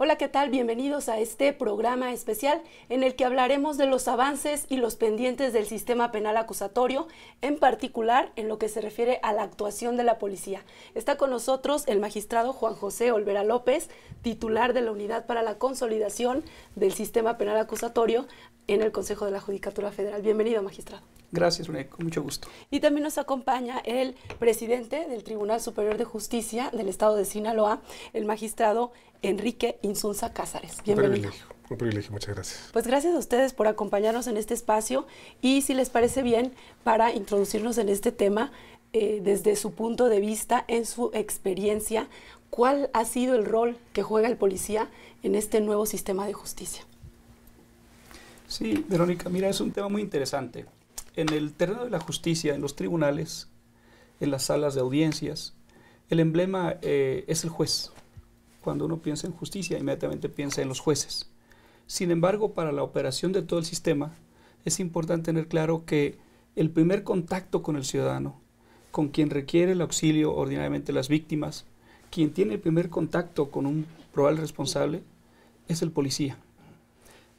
Hola, ¿qué tal? Bienvenidos a este programa especial en el que hablaremos de los avances y los pendientes del sistema penal acusatorio, en particular en lo que se refiere a la actuación de la policía. Está con nosotros el magistrado Juan José Olvera López, titular de la Unidad para la Consolidación del Sistema Penal Acusatorio en el Consejo de la Judicatura Federal. Bienvenido, magistrado. Gracias, René, con mucho gusto. Y también nos acompaña el presidente del Tribunal Superior de Justicia del Estado de Sinaloa, el magistrado Enrique Insunza Cázares. Bienvenido. Un privilegio, muchas gracias. Pues gracias a ustedes por acompañarnos en este espacio y si les parece bien, para introducirnos en este tema, desde su punto de vista, en su experiencia, ¿cuál ha sido el rol que juega el policía en este nuevo sistema de justicia? Sí, Verónica, mira, es un tema muy interesante. En el terreno de la justicia, en los tribunales, en las salas de audiencias, el emblema es el juez. Cuando uno piensa en justicia, inmediatamente piensa en los jueces. Sin embargo, para la operación de todo el sistema, es importante tener claro que el primer contacto con el ciudadano, con quien requiere el auxilio ordinariamente las víctimas, quien tiene el primer contacto con un probable responsable, es el policía.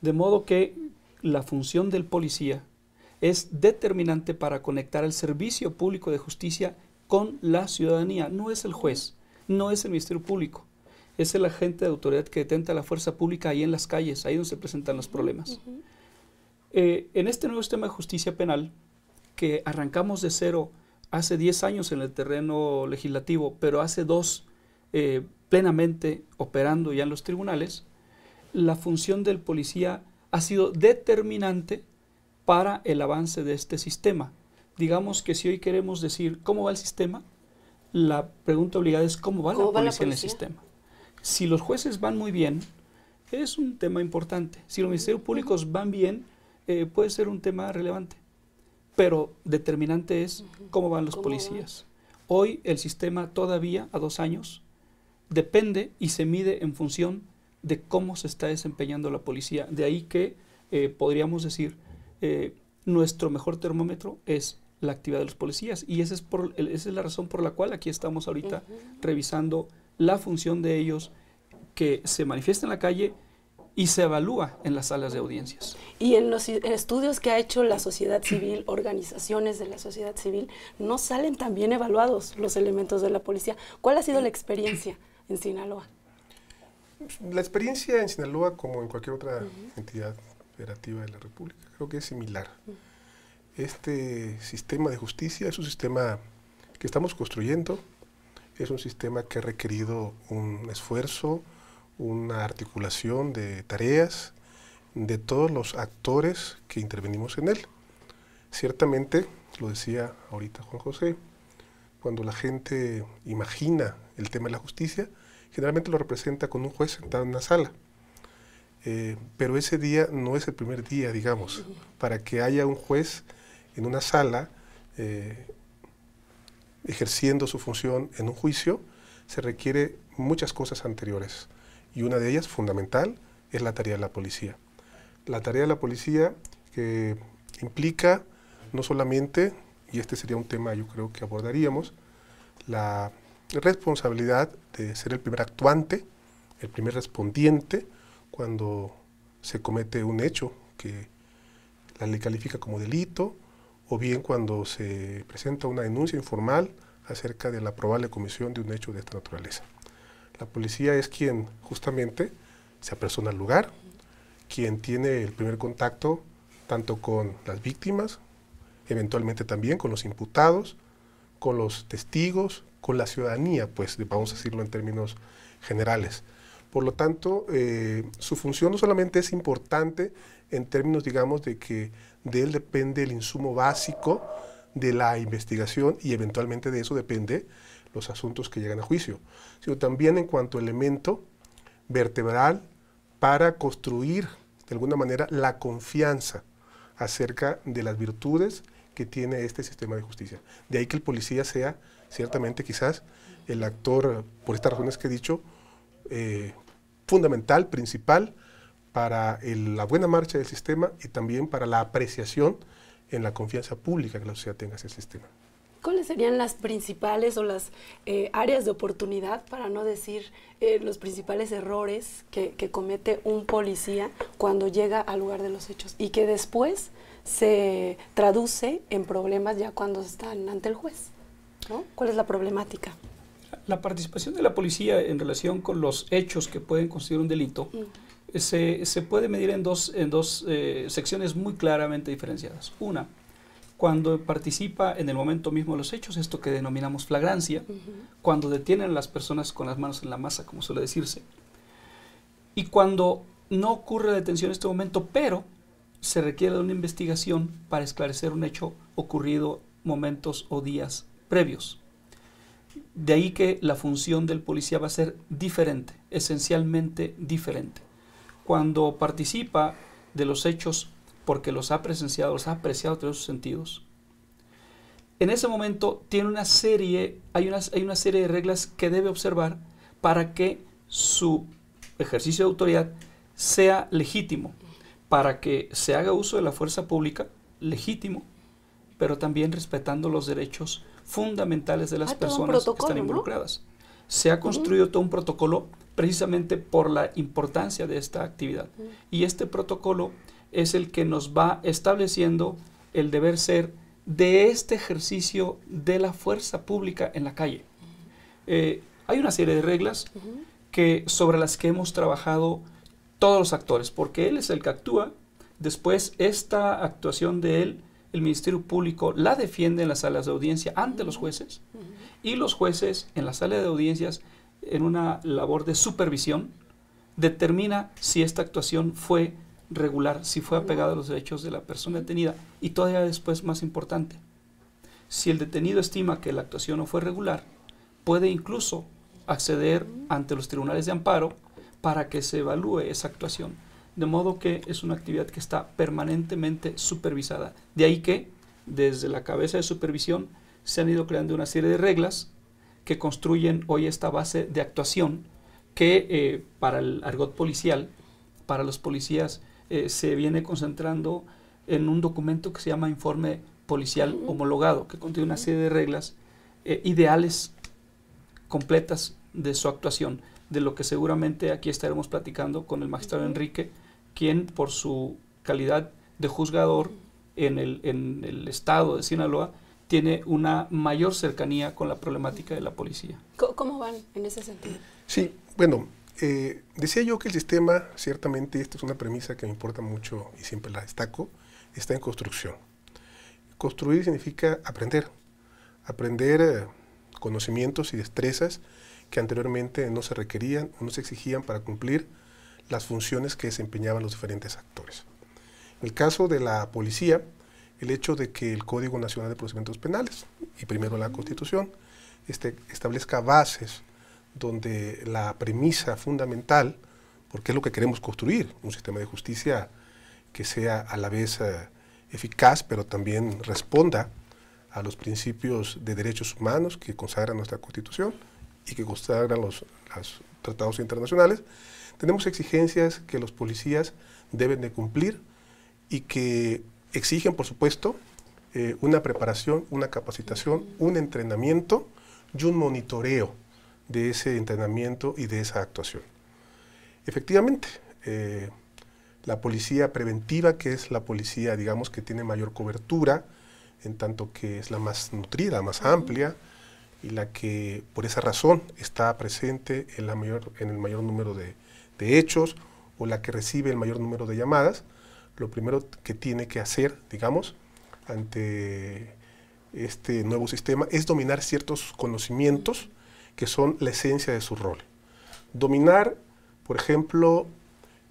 De modo que la función del policía es determinante para conectar el servicio público de justicia con la ciudadanía. No es el juez, no es el Ministerio Público, es el agente de autoridad que detenta la fuerza pública ahí en las calles, ahí donde se presentan los problemas. En este nuevo sistema de justicia penal, que arrancamos de cero hace 10 años en el terreno legislativo, pero hace 2 plenamente operando ya en los tribunales, la función del policía ha sido determinante para el avance de este sistema. Digamos que si hoy queremos decir cómo va el sistema, la pregunta obligada es cómo va la policía en el sistema. Si los jueces van muy bien, es un tema importante. Si los ministerios públicos van bien, puede ser un tema relevante. Pero determinante es cómo van los policías. Hoy el sistema todavía, a 2 años, depende y se mide en función de cómo se está desempeñando la policía. De ahí que podríamos decir nuestro mejor termómetro es la actividad de los policías, y esa es la razón por la cual aquí estamos ahorita revisando la función de ellos, que se manifiesta en la calle y se evalúa en las salas de audiencias. Y en los estudios que ha hecho la sociedad civil, organizaciones de la sociedad civil, ¿no salen también evaluados los elementos de la policía? ¿Cuál ha sido la experiencia en Sinaloa? La experiencia en Sinaloa, como en cualquier otra entidad federativa de la República, creo que es similar. Este sistema de justicia es un sistema que estamos construyendo, es un sistema que ha requerido un esfuerzo, una articulación de tareas de todos los actores que intervenimos en él. Ciertamente, lo decía ahorita Juan José, cuando la gente imagina el tema de la justicia, generalmente lo representa con un juez sentado en una sala. Pero ese día no es el primer día, digamos. Para que haya un juez en una sala ejerciendo su función en un juicio, se requiere muchas cosas anteriores. Y una de ellas, fundamental, es la tarea de la policía. La tarea de la policía que implica no solamente, y este sería un tema yo creo que abordaríamos, la responsabilidad de ser el primer actuante, el primer respondiente, cuando se comete un hecho que la ley califica como delito, o bien cuando se presenta una denuncia informal acerca de la probable comisión de un hecho de esta naturaleza. La policía es quien justamente se apersona al lugar, quien tiene el primer contacto tanto con las víctimas, eventualmente también con los imputados, con los testigos, con la ciudadanía, pues vamos a decirlo en términos generales. Por lo tanto, su función no solamente es importante en términos, digamos, de que de él depende el insumo básico de la investigación y eventualmente de eso depende los asuntos que llegan a juicio, sino también en cuanto a elemento vertebral para construir de alguna manera la confianza acerca de las virtudes que tiene este sistema de justicia. De ahí que el policía sea ciertamente quizás el actor, por estas razones que he dicho, fundamental, principal para la buena marcha del sistema y también para la apreciación en la confianza pública que la sociedad tenga hacia el sistema. ¿Cuáles serían las principales o las áreas de oportunidad, para no decir los principales errores que comete un policía cuando llega al lugar de los hechos y que después se traduce en problemas ya cuando están ante el juez, ¿no? ¿Cuál es la problemática? La participación de la policía en relación con los hechos que pueden constituir un delito se puede medir en dos secciones muy claramente diferenciadas. Una, cuando participa en el momento mismo de los hechos, esto que denominamos flagrancia, cuando detienen a las personas con las manos en la masa, como suele decirse, y cuando no ocurre la detención en este momento, pero se requiere de una investigación para esclarecer un hecho ocurrido momentos o días previos. De ahí que la función del policía va a ser diferente, esencialmente diferente. Cuando participa de los hechos porque los ha presenciado, los ha apreciado de sus sentidos, en ese momento tiene hay una serie de reglas que debe observar para que su ejercicio de autoridad sea legítimo, para que se haga uso de la fuerza pública, legítimo, pero también respetando los derechos fundamentales de las personas que están involucradas. ¿No? Se ha construido todo un protocolo precisamente por la importancia de esta actividad. Y este protocolo es el que nos va estableciendo el deber ser de este ejercicio de la fuerza pública en la calle. Hay una serie de reglas sobre las que hemos trabajado todos los actores, porque él es el que actúa. Después, esta actuación de él, el Ministerio Público la defiende en las salas de audiencia ante los jueces, y los jueces en la sala de audiencias, en una labor de supervisión, determina si esta actuación fue regular, si fue apegada a los derechos de la persona detenida, y todavía después, más importante, si el detenido estima que la actuación no fue regular, puede incluso acceder ante los tribunales de amparo para que se evalúe esa actuación. De modo que es una actividad que está permanentemente supervisada. De ahí que, desde la cabeza de supervisión, se han ido creando una serie de reglas que construyen hoy esta base de actuación que para el argot policial, para los policías, se viene concentrando en un documento que se llama Informe Policial Homologado, que contiene una serie de reglas ideales, completas de su actuación, de lo que seguramente aquí estaremos platicando con el magistrado Enrique, quien por su calidad de juzgador en el estado de Sinaloa tiene una mayor cercanía con la problemática de la policía. ¿Cómo van en ese sentido? Sí, bueno, decía yo que el sistema, ciertamente, esta es una premisa que me importa mucho y siempre la destaco, está en construcción. Construir significa aprender conocimientos y destrezas que anteriormente no se requerían o no se exigían para cumplir las funciones que desempeñaban los diferentes actores. En el caso de la policía, el hecho de que el Código Nacional de Procedimientos Penales, y primero la Constitución, establezca bases donde la premisa fundamental, porque es lo que queremos construir, un sistema de justicia que sea a la vez eficaz, pero también responda a los principios de derechos humanos que consagra nuestra Constitución y que consagran los tratados internacionales, tenemos exigencias que los policías deben de cumplir y que exigen, por supuesto, una preparación, una capacitación, un entrenamiento y un monitoreo de ese entrenamiento y de esa actuación. Efectivamente, la policía preventiva, que es la policía, digamos, que tiene mayor cobertura, en tanto que es la más nutrida, más amplia, y la que por esa razón está presente en el mayor número de hechos, o la que recibe el mayor número de llamadas, lo primero que tiene que hacer, digamos, ante este nuevo sistema es dominar ciertos conocimientos que son la esencia de su rol. Dominar, por ejemplo,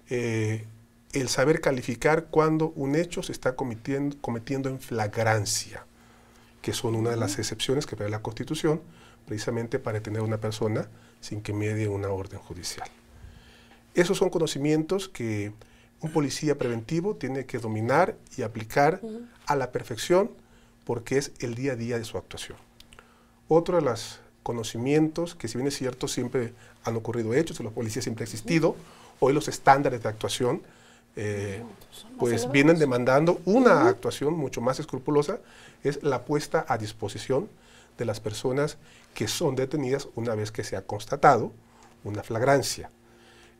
el saber calificar cuando un hecho se está cometiendo en flagrancia, que son una de las excepciones que prevé la Constitución, precisamente para detener a una persona sin que medie una orden judicial. Esos son conocimientos que un policía preventivo tiene que dominar y aplicar a la perfección, porque es el día a día de su actuación. Otro de los conocimientos, que si bien es cierto, siempre han ocurrido hechos, en los policías siempre ha existido, hoy los estándares de actuación pues vienen demandando una actuación mucho más escrupulosa, es la puesta a disposición de las personas que son detenidas una vez que se ha constatado una flagrancia.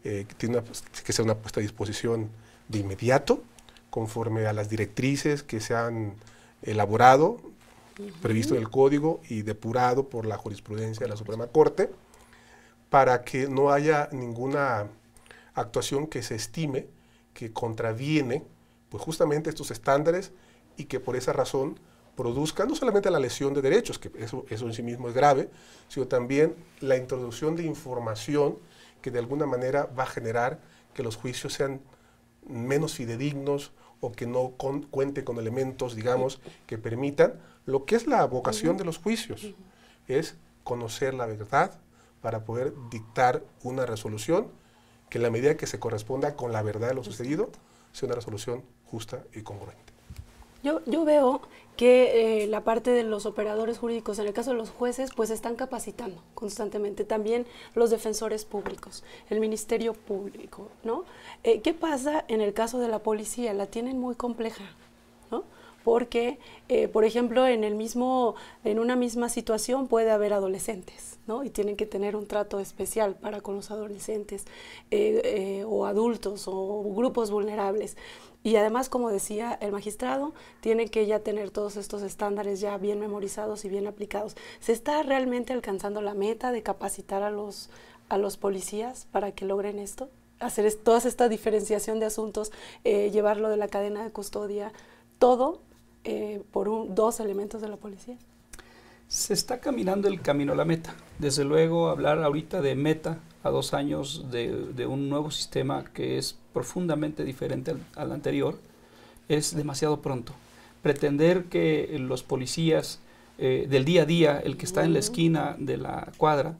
Que sea una puesta a disposición de inmediato, conforme a las directrices que se han elaborado, previsto en el Código y depurado por la jurisprudencia de la Suprema Corte, para que no haya ninguna actuación que se estime que contraviene pues justamente estos estándares y que por esa razón produzca no solamente la lesión de derechos, que eso en sí mismo es grave, sino también la introducción de información que de alguna manera va a generar que los juicios sean menos fidedignos o que no cuente con elementos, digamos, que permitan lo que es la vocación de los juicios, es conocer la verdad para poder dictar una resolución que en la medida que se corresponda con la verdad de lo sucedido, sea una resolución justa y congruente. Yo veo que la parte de los operadores jurídicos, en el caso de los jueces, pues están capacitando constantemente. También los defensores públicos, el Ministerio Público, ¿no? ¿Qué pasa en el caso de la policía? La tienen muy compleja, ¿no? Porque, por ejemplo, en una misma situación puede haber adolescentes, ¿no? Y tienen que tener un trato especial para con los adolescentes o adultos o grupos vulnerables. Y además, como decía el magistrado, tiene que ya tener todos estos estándares ya bien memorizados y bien aplicados. ¿Se está realmente alcanzando la meta de capacitar a los policías para que logren esto? Hacer toda esta diferenciación de asuntos, llevarlo de la cadena de custodia, todo por dos elementos de la policía. Se está caminando el camino a la meta. Desde luego, hablar ahorita de meta a 2 años de un nuevo sistema que es profundamente diferente al anterior es demasiado pronto. Pretender que los policías del día a día, el que está en la esquina de la cuadra,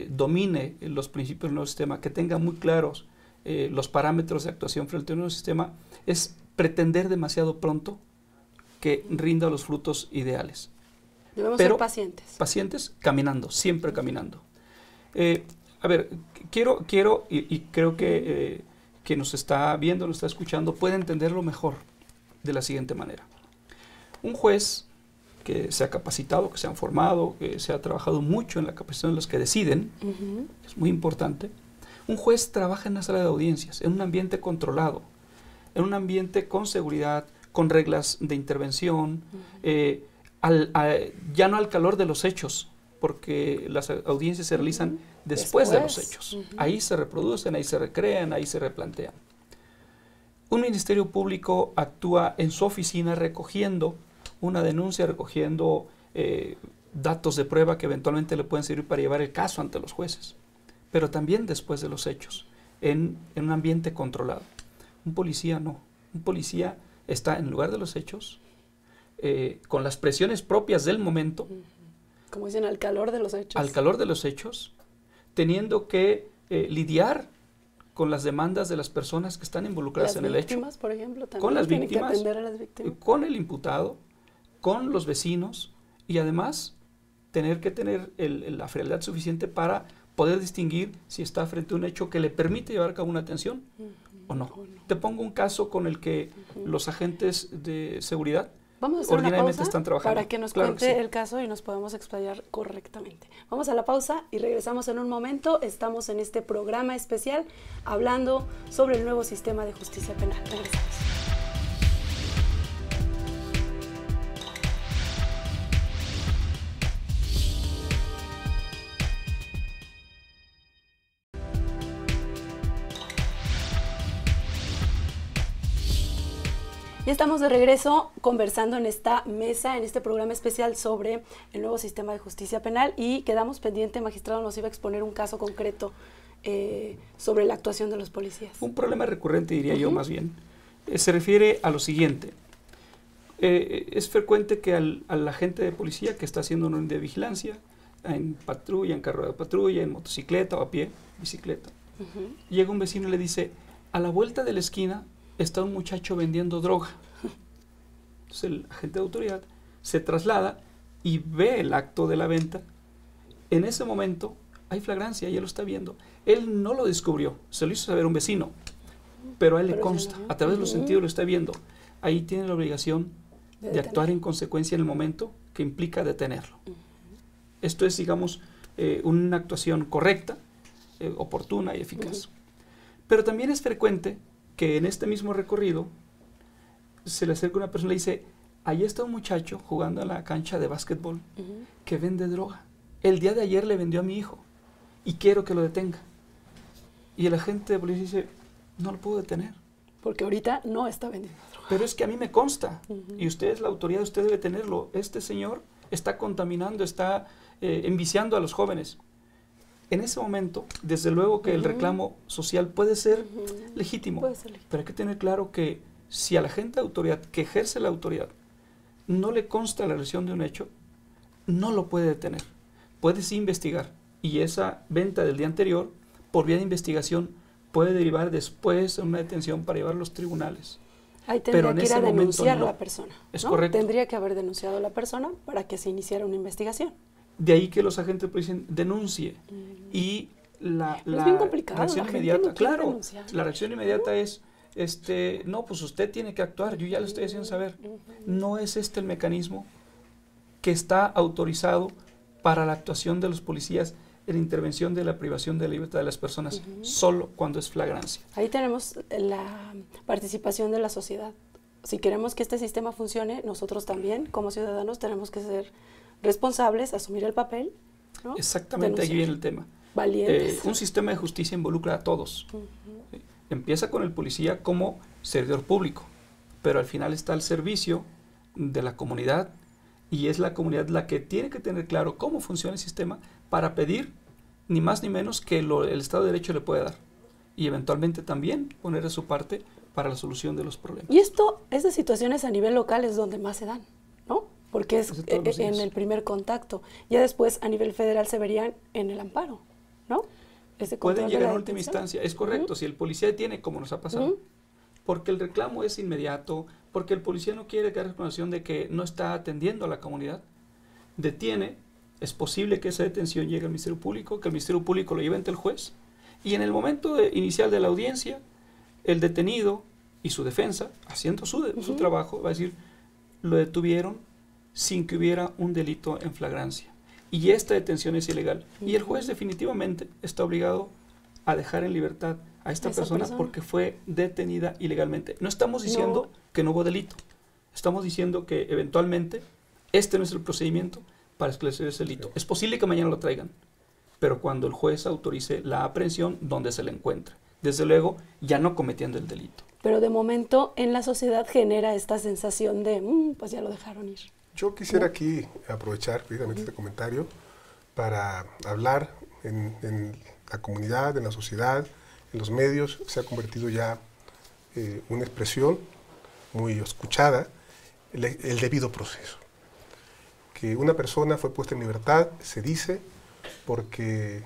domine los principios del nuevo sistema, que tenga muy claros los parámetros de actuación frente al nuevo sistema, es pretender demasiado pronto que rinda los frutos ideales. Debemos ser pacientes. Pacientes, caminando, siempre caminando. A ver, quiero y creo que nos está viendo, nos está escuchando, puede entenderlo mejor de la siguiente manera. Un juez que se ha capacitado, que se han formado, que se ha trabajado mucho en la capacitación de los que deciden, es muy importante. Un juez trabaja en una sala de audiencias, en un ambiente controlado, en un ambiente con seguridad, con reglas de intervención, ya no al calor de los hechos, porque las audiencias se realizan después de los hechos. Ahí se reproducen, ahí se recrean, ahí se replantean. Un ministerio público actúa en su oficina recogiendo una denuncia, recogiendo datos de prueba que eventualmente le pueden servir para llevar el caso ante los jueces, pero también después de los hechos, en un ambiente controlado. Un policía no. Un policía está en lugar de los hechos, con las presiones propias del momento. Como dicen, al calor de los hechos. Al calor de los hechos, teniendo que lidiar con las demandas de las personas que están involucradas en el hecho. Las víctimas, por ejemplo, también. Con las tienen víctimas, que atender a las víctimas. Con el imputado, con los vecinos, y además tener que tener la frialdad suficiente para poder distinguir si está frente a un hecho que le permite llevar a cabo una atención o no. Te pongo un caso con el que los agentes de seguridad Vamos a hacer una pausa están trabajando. para que nos cuente el caso y nos podamos explayar correctamente. Vamos a la pausa y regresamos en un momento. Estamos en este programa especial hablando sobre el nuevo sistema de justicia penal. Regresamos. Ya estamos de regreso conversando en esta mesa, en este programa especial sobre el nuevo sistema de justicia penal, y quedamos pendiente, magistrado nos iba a exponer un caso concreto sobre la actuación de los policías. Un problema recurrente, diría yo más bien, se refiere a lo siguiente. Es frecuente que al agente de policía que está haciendo una de vigilancia, en patrulla, en carro de patrulla, en motocicleta o a pie, bicicleta, llega un vecino y le dice, a la vuelta de la esquina está un muchacho vendiendo droga. Entonces el agente de autoridad se traslada y ve el acto de la venta. En ese momento hay flagrancia y él lo está viendo. Él no lo descubrió, se lo hizo saber un vecino. pero a él le consta, a través de los sentidos lo está viendo. Ahí tiene la obligación de actuar en consecuencia en el momento que implica detenerlo. Esto es, digamos, una actuación correcta, oportuna y eficaz. Pero también es frecuente que en este mismo recorrido se le acerca una persona y le dice, ahí está un muchacho jugando en la cancha de básquetbol que vende droga. El día de ayer le vendió a mi hijo y quiero que lo detenga. Y el agente de policía dice, no lo puedo detener. Porque ahorita no está vendiendo droga. Pero es que a mí me consta, y usted es la autoridad, usted debe tenerlo. Este señor está contaminando, está enviciando a los jóvenes. En ese momento, desde luego que el reclamo social puede ser legítimo, pero hay que tener claro que si a la gente de autoridad que ejerce la autoridad no le consta la realización de un hecho, no lo puede detener. Puede sí investigar, y esa venta del día anterior, por vía de investigación, puede derivar después en una detención para llevar a los tribunales. Ahí tendría que ir a denunciar no. la persona. Es ¿no? correcto. Tendría que haber denunciado a la persona para que se iniciara una investigación. De ahí que los agentes de policía denuncie. Y la es bien complicado, reacción la gente inmediata, no quiere claro, denunciar. la reacción inmediata es, no, pues usted tiene que actuar, yo ya le estoy haciendo saber. No es este el mecanismo que está autorizado para la actuación de los policías en intervención de la privación de la libertad de las personas, solo cuando es flagrancia. Ahí tenemos la participación de la sociedad. Si queremos que este sistema funcione, nosotros también, como ciudadanos, tenemos que ser responsables, asumir el papel, ¿no? Exactamente, aquí viene el tema. Valientes. Un sistema de justicia involucra a todos. ¿Sí? Empieza con el policía como servidor público, pero al final está al servicio de la comunidad, y es la comunidad la que tiene que tener claro cómo funciona el sistema para pedir ni más ni menos que el Estado de Derecho le puede dar, y eventualmente también poner de su parte para la solución de los problemas. Y estas situaciones a nivel local es donde más se dan, ¿no? Porque es en el primer contacto. Ya después a nivel federal se verían en el amparo, ¿no? Pueden llegar a última instancia, es correcto, si el policía detiene, como nos ha pasado, porque el reclamo es inmediato, porque el policía no quiere dar reconoción de que no está atendiendo a la comunidad, detiene, es posible que esa detención llegue al Ministerio Público, que el Ministerio Público lo lleve ante el juez, y en el momento inicial de la audiencia, el detenido y su defensa, haciendo su trabajo, va a decir, lo detuvieron sin que hubiera un delito en flagrancia. Y esta detención es ilegal. Y el juez definitivamente está obligado a dejar en libertad a esta persona porque fue detenida ilegalmente. No estamos diciendo que no hubo delito. Estamos diciendo que eventualmente este no es el procedimiento para esclarecer ese delito. Es posible que mañana lo traigan, pero cuando el juez autorice la aprehensión donde se le encuentre. Desde luego, ya no cometiendo el delito. Pero de momento en la sociedad genera esta sensación de, pues ya lo dejaron ir. Yo quisiera aquí aprovechar precisamente este comentario para hablar en la comunidad, en la sociedad, en los medios. Se ha convertido ya una expresión muy escuchada, el debido proceso. Que una persona fue puesta en libertad, se dice, porque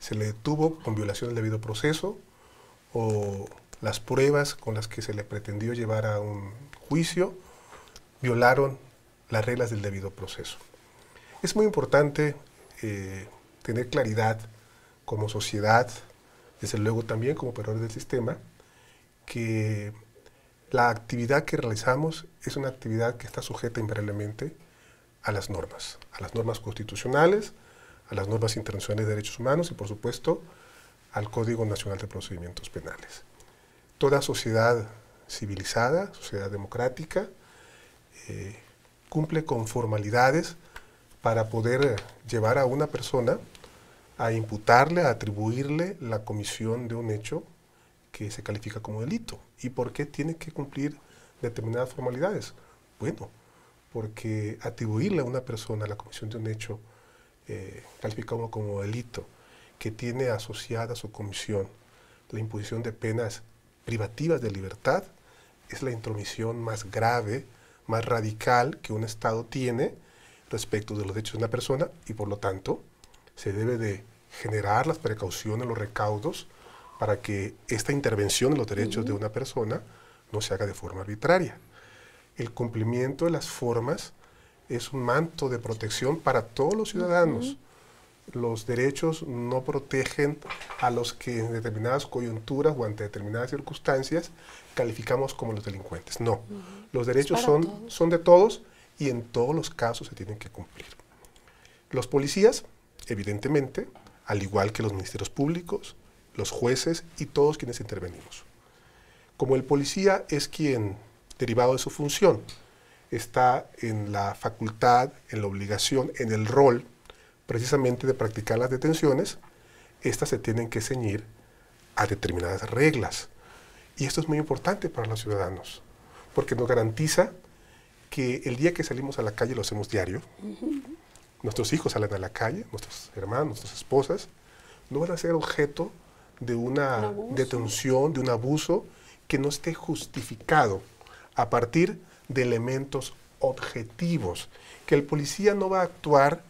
se le detuvo con violación del debido proceso, o las pruebas con las que se le pretendió llevar a un juicio violaron las reglas del debido proceso. Es muy importante tener claridad como sociedad, desde luego también como operadores del sistema, que la actividad que realizamos es una actividad que está sujeta invariablemente a las normas constitucionales, a las normas internacionales de derechos humanos y, por supuesto, al Código Nacional de Procedimientos Penales. Toda sociedad civilizada, sociedad democrática, cumple con formalidades para poder llevar a una persona a imputarle, a atribuirle la comisión de un hecho que se califica como delito. ¿Y por qué tiene que cumplir determinadas formalidades? Bueno, porque atribuirle a una persona la comisión de un hecho calificado como delito que tiene asociada a su comisión la imposición de penas privativas de libertad es la intromisión más grave, más radical que un Estado tiene respecto de los derechos de una persona, y por lo tanto se debe de generar las precauciones, los recaudos para que esta intervención en los derechos de una persona no se haga de forma arbitraria. El cumplimiento de las formas es un manto de protección para todos los ciudadanos, los derechos no protegen a los que en determinadas coyunturas o ante determinadas circunstancias calificamos como los delincuentes. No, los derechos son de todos y en todos los casos se tienen que cumplir. Los policías, evidentemente, al igual que los ministerios públicos, los jueces y todos quienes intervenimos. Como el policía es quien, derivado de su función, está en la facultad, en la obligación, en el rol, precisamente de practicar las detenciones, estas se tienen que ceñir a determinadas reglas. Y esto es muy importante para los ciudadanos, porque nos garantiza que el día que salimos a la calle lo hacemos diario, nuestros hijos salen a la calle, nuestros hermanos, nuestras esposas, no van a ser objeto de una detención, de un abuso que no esté justificado a partir de elementos objetivos, que el policía no va a actuar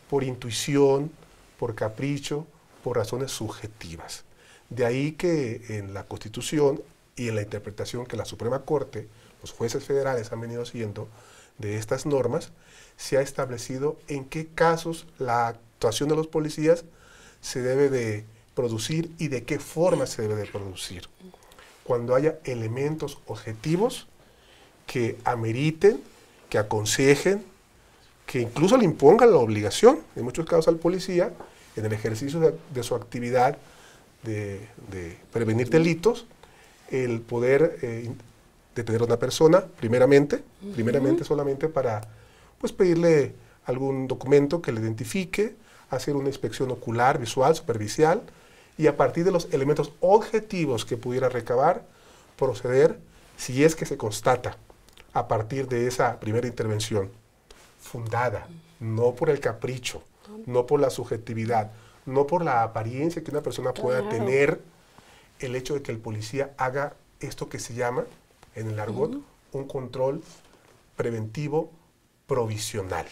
por intuición, por capricho, por razones subjetivas. De ahí que en la Constitución y en la interpretación que la Suprema Corte, los jueces federales han venido haciendo de estas normas, se ha establecido en qué casos la actuación de los policías se debe de producir y de qué forma se debe de producir. Cuando haya elementos objetivos que ameriten, que aconsejen, que incluso le impongan la obligación, en muchos casos al policía, en el ejercicio de su actividad de prevenir delitos, el poder detener a una persona, primeramente solamente para pues, pedirle algún documento que le identifique, hacer una inspección ocular, visual, superficial, y a partir de los elementos objetivos que pudiera recabar, proceder, si es que se constata, a partir de esa primera intervención, fundada, no por el capricho, no por la subjetividad, no por la apariencia que una persona pueda tener, el hecho de que el policía haga esto que se llama, en el argot, un control preventivo provisional.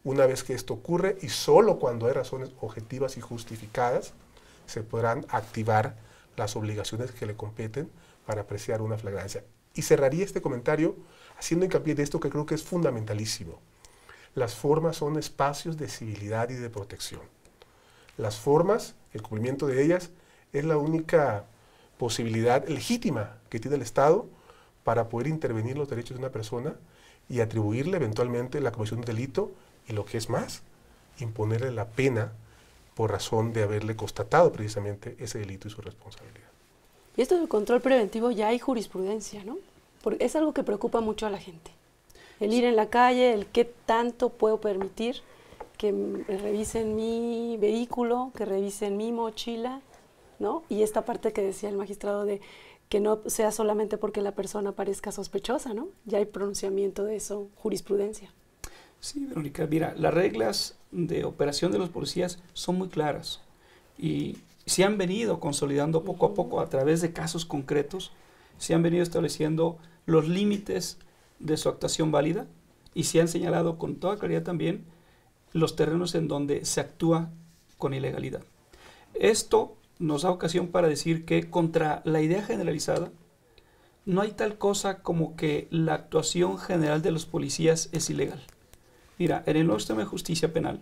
Una vez que esto ocurre, y solo cuando hay razones objetivas y justificadas, se podrán activar las obligaciones que le competen para apreciar una flagrancia. Y cerraría este comentario haciendo hincapié de esto que creo que es fundamentalísimo. Las formas son espacios de civilidad y de protección. Las formas, el cumplimiento de ellas, es la única posibilidad legítima que tiene el Estado para poder intervenir los derechos de una persona y atribuirle eventualmente la comisión de un delito y, lo que es más, imponerle la pena por razón de haberle constatado precisamente ese delito y su responsabilidad. Y esto del control preventivo ya hay jurisprudencia, ¿no? Porque es algo que preocupa mucho a la gente. El ir en la calle, el qué tanto puedo permitir que revisen mi vehículo, que revisen mi mochila, ¿no? Y esta parte que decía el magistrado de que no sea solamente porque la persona parezca sospechosa, ¿no? Ya hay pronunciamiento de eso, jurisprudencia. Sí, Verónica, mira, las reglas de operación de los policías son muy claras y se han venido consolidando poco a poco a través de casos concretos, se han venido estableciendo los límites de su actuación válida y se han señalado con toda claridad también los terrenos en donde se actúa con ilegalidad. Esto nos da ocasión para decir que contra la idea generalizada no hay tal cosa como que la actuación general de los policías es ilegal. Mira, en el nuevo sistema de justicia penal,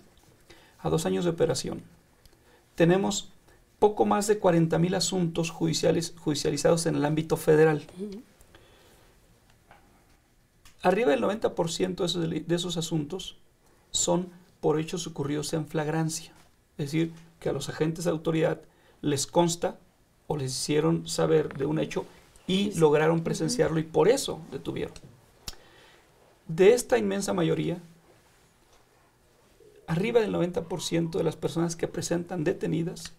a 2 años de operación, tenemos poco más de 40,000 asuntos judicializados en el ámbito federal. Arriba del 90% de esos asuntos son por hechos ocurridos en flagrancia. Es decir, que a los agentes de autoridad les consta o les hicieron saber de un hecho y lograron presenciarlo y por eso detuvieron. De esta inmensa mayoría, arriba del 90% de las personas que presentan detenidas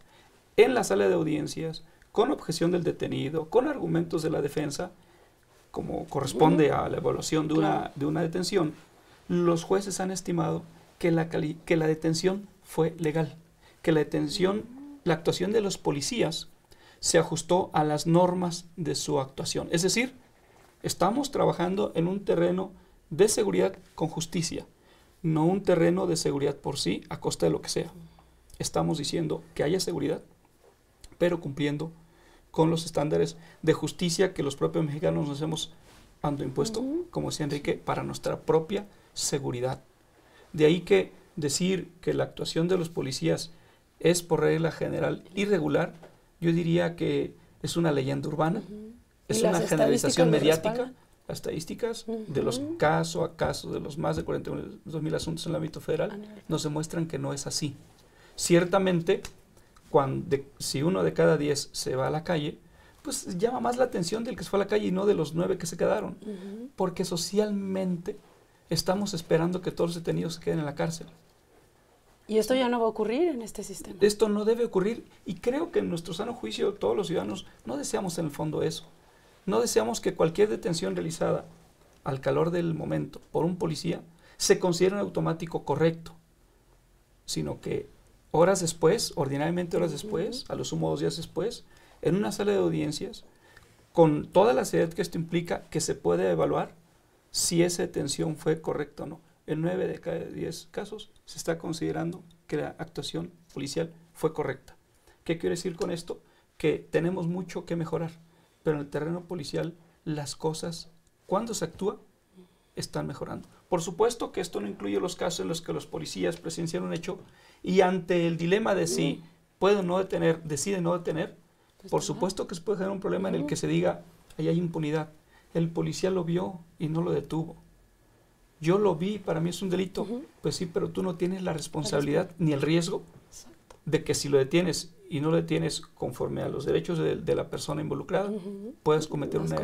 en la sala de audiencias, con objeción del detenido, con argumentos de la defensa, como corresponde a la evaluación de una detención, los jueces han estimado que la detención fue legal, que la actuación de los policías se ajustó a las normas de su actuación. Es decir, estamos trabajando en un terreno de seguridad con justicia, no un terreno de seguridad por sí a costa de lo que sea. Estamos diciendo que haya seguridad, pero cumpliendo con los estándares de justicia que los propios mexicanos nos hemos impuesto, como decía Enrique, para nuestra propia seguridad. De ahí que decir que la actuación de los policías es por regla general irregular, yo diría que es una leyenda urbana, es una generalización mediática. Las estadísticas de los caso a caso, de los más de 42.000 asuntos en el ámbito federal, nos demuestran que no es así. Ciertamente, si 1 de cada 10 se va a la calle, pues llama más la atención del que se fue a la calle y no de los 9 que se quedaron. Porque socialmente estamos esperando que todos los detenidos se queden en la cárcel. Y esto ya no va a ocurrir en este sistema. Esto no debe ocurrir, y creo que en nuestro sano juicio todos los ciudadanos no deseamos en el fondo eso. No deseamos que cualquier detención realizada al calor del momento por un policía se considere en automático correcto, sino que horas después, ordinariamente horas después, a lo sumo 2 días después, en una sala de audiencias, con toda la seriedad que esto implica, que se puede evaluar si esa detención fue correcta o no. En 9 de cada 10 casos se está considerando que la actuación policial fue correcta. ¿Qué quiere decir con esto? Que tenemos mucho que mejorar, pero en el terreno policial las cosas, cuando se actúa, están mejorando. Por supuesto que esto no incluye los casos en los que los policías presenciaron un hecho y ante el dilema de si pueden no detener, deciden no detener, por supuesto que se puede generar un problema en el que se diga, ahí hay impunidad. El policía lo vio y no lo detuvo. Yo lo vi, para mí es un delito. Pues sí, pero tú no tienes la responsabilidad ni el riesgo de que si lo detienes y no lo detienes conforme a los derechos de la persona involucrada, puedas cometer una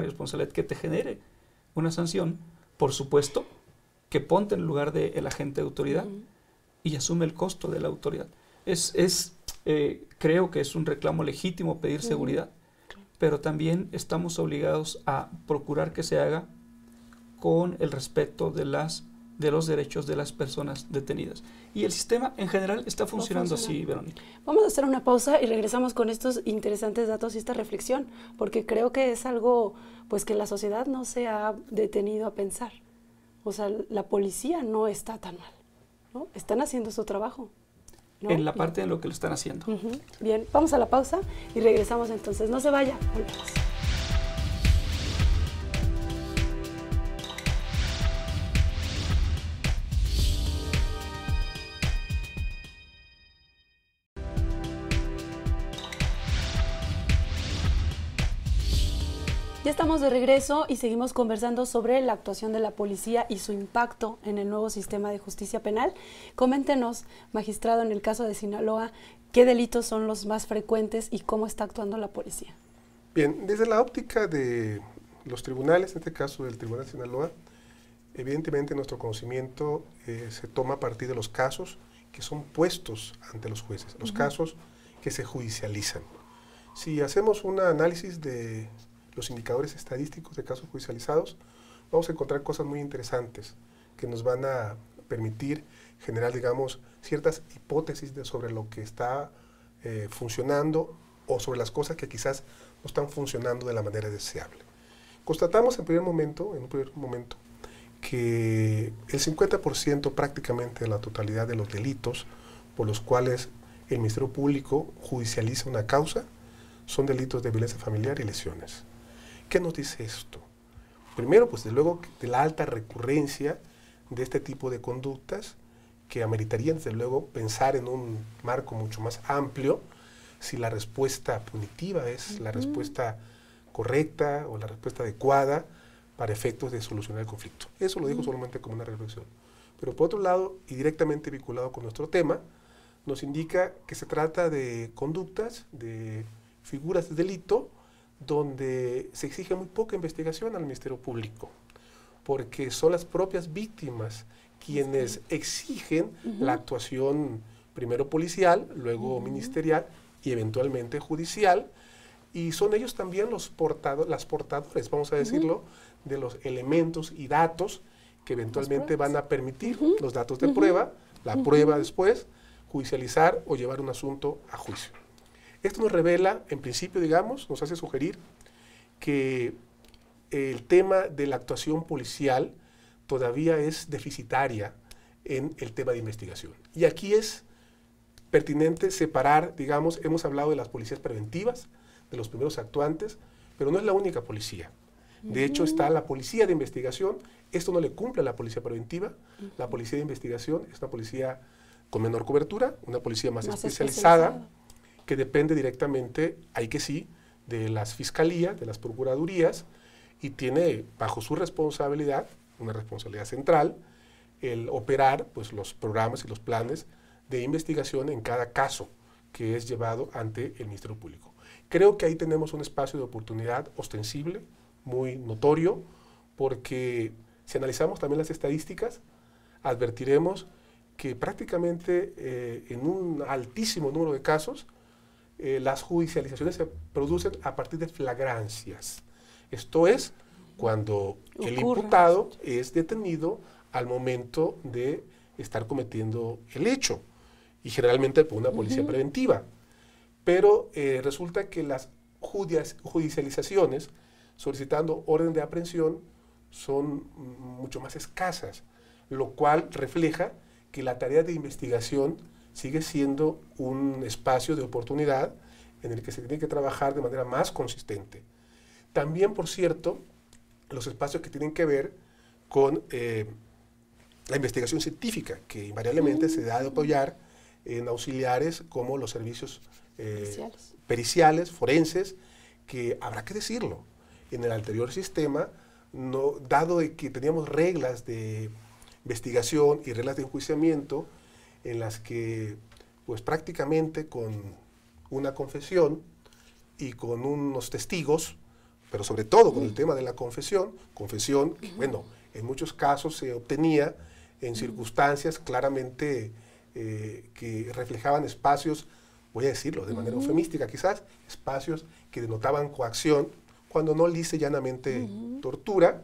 responsabilidad que te genere una sanción. Por supuesto que ponte en el lugar del agente de autoridad y asume el costo de la autoridad. Creo que es un reclamo legítimo pedir seguridad, pero también estamos obligados a procurar que se haga con el respeto de los derechos de las personas detenidas. Y el sistema en general está funcionando así, Verónica. Vamos a hacer una pausa y regresamos con estos interesantes datos y esta reflexión, porque creo que es algo pues que la sociedad no se ha detenido a pensar. O sea, la policía no está tan mal, ¿no? Están haciendo su trabajo, ¿no? En la parte en lo que lo están haciendo. Bien, vamos a la pausa y regresamos entonces. No se vaya, volvemos. Ya estamos de regreso y seguimos conversando sobre la actuación de la policía y su impacto en el nuevo sistema de justicia penal. Coméntenos, magistrado, en el caso de Sinaloa, ¿qué delitos son los más frecuentes y cómo está actuando la policía? Bien, desde la óptica de los tribunales, en este caso del Tribunal de Sinaloa, evidentemente nuestro conocimiento se toma a partir de los casos que son puestos ante los jueces, los casos que se judicializan. Si hacemos un análisis de los indicadores estadísticos de casos judicializados, vamos a encontrar cosas muy interesantes que nos van a permitir generar, digamos, ciertas hipótesis sobre lo que está funcionando o sobre las cosas que quizás no están funcionando de la manera deseable. Constatamos en un primer momento, que el 50% prácticamente de la totalidad de los delitos por los cuales el Ministerio Público judicializa una causa son delitos de violencia familiar y lesiones. ¿Qué nos dice esto? Primero, pues desde luego, de la alta recurrencia de este tipo de conductas que ameritarían, desde luego, pensar en un marco mucho más amplio si la respuesta punitiva es la respuesta correcta o la respuesta adecuada para efectos de solucionar el conflicto. Eso lo digo solamente como una reflexión. Pero por otro lado, y directamente vinculado con nuestro tema, nos indica que se trata de conductas, de figuras de delito, donde se exige muy poca investigación al Ministerio Público, porque son las propias víctimas quienes exigen la actuación primero policial, luego ministerial y eventualmente judicial, y son ellos también las portadores, vamos a decirlo, de los elementos y datos que eventualmente van a permitir los datos de prueba, la prueba después, judicializar o llevar un asunto a juicio. Esto nos revela, en principio, digamos, nos hace sugerir que el tema de la actuación policial todavía es deficitaria en el tema de investigación. Y aquí es pertinente separar, digamos, hemos hablado de las policías preventivas, de los primeros actuantes, pero no es la única policía. De hecho, está la policía de investigación. Esto no le cumple a la policía preventiva. La policía de investigación es una policía con menor cobertura, una policía más especializada, que depende directamente, ahí que sí, de las fiscalías, de las procuradurías, y tiene bajo su responsabilidad, una responsabilidad central, el operar pues, los programas y los planes de investigación en cada caso que es llevado ante el Ministerio Público. Creo que ahí tenemos un espacio de oportunidad ostensible, muy notorio, porque si analizamos también las estadísticas, advertiremos que prácticamente en un altísimo número de casos, las judicializaciones se producen a partir de flagrancias. Esto es, cuando el imputado es detenido al momento de estar cometiendo el hecho, y generalmente por una policía preventiva. Pero resulta que las judicializaciones solicitando orden de aprehensión son mucho más escasas, lo cual refleja que la tarea de investigación sigue siendo un espacio de oportunidad en el que se tiene que trabajar de manera más consistente. También, por cierto, los espacios que tienen que ver con la investigación científica, que invariablemente se da de apoyar en auxiliares como los servicios periciales, forenses, que habrá que decirlo, en el anterior sistema, dado de que teníamos reglas de investigación y reglas de enjuiciamiento en las que pues prácticamente con una confesión y con unos testigos, pero sobre todo con el tema de la confesión que bueno, en muchos casos se obtenía en circunstancias claramente que reflejaban espacios, voy a decirlo de manera eufemística quizás, espacios que denotaban coacción, cuando no lisa y llanamente tortura,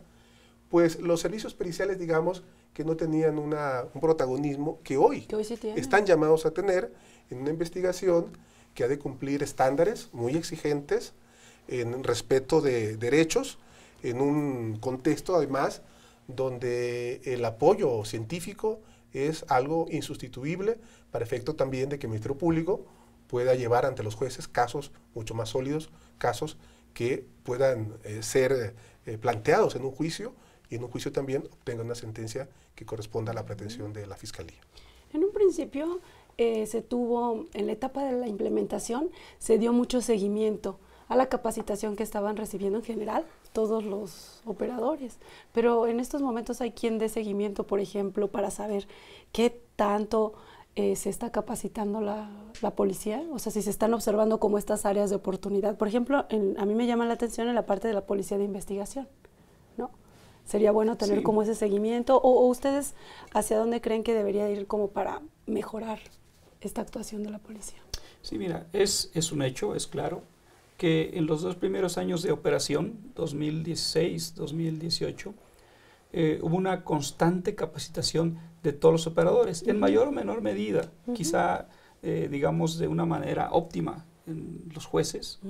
pues los servicios periciales, digamos, que no tenían un protagonismo que hoy sí están llamados a tener en una investigación que ha de cumplir estándares muy exigentes en respeto de derechos, en un contexto además donde el apoyo científico es algo insustituible para efecto también de que el Ministerio Público pueda llevar ante los jueces casos mucho más sólidos, casos que puedan ser planteados en un juicio y en un juicio también obtengan una sentencia que corresponda a la pretensión de la Fiscalía. En un principio se tuvo, en la etapa de la implementación, se dio mucho seguimiento a la capacitación que estaban recibiendo en general todos los operadores, pero en estos momentos hay quien dé seguimiento, por ejemplo, para saber qué tanto se está capacitando la policía, o sea, si se están observando como estas áreas de oportunidad. Por ejemplo, a mí me llama la atención en la parte de la policía de investigación, ¿no? Sería bueno tener como ese seguimiento, o ustedes hacia dónde creen que debería ir como para mejorar esta actuación de la policía. Sí, mira, es un hecho, es claro, que en los 2 primeros años de operación, 2016, 2018, hubo una constante capacitación de todos los operadores, en mayor o menor medida, quizá, digamos, de una manera óptima en los jueces,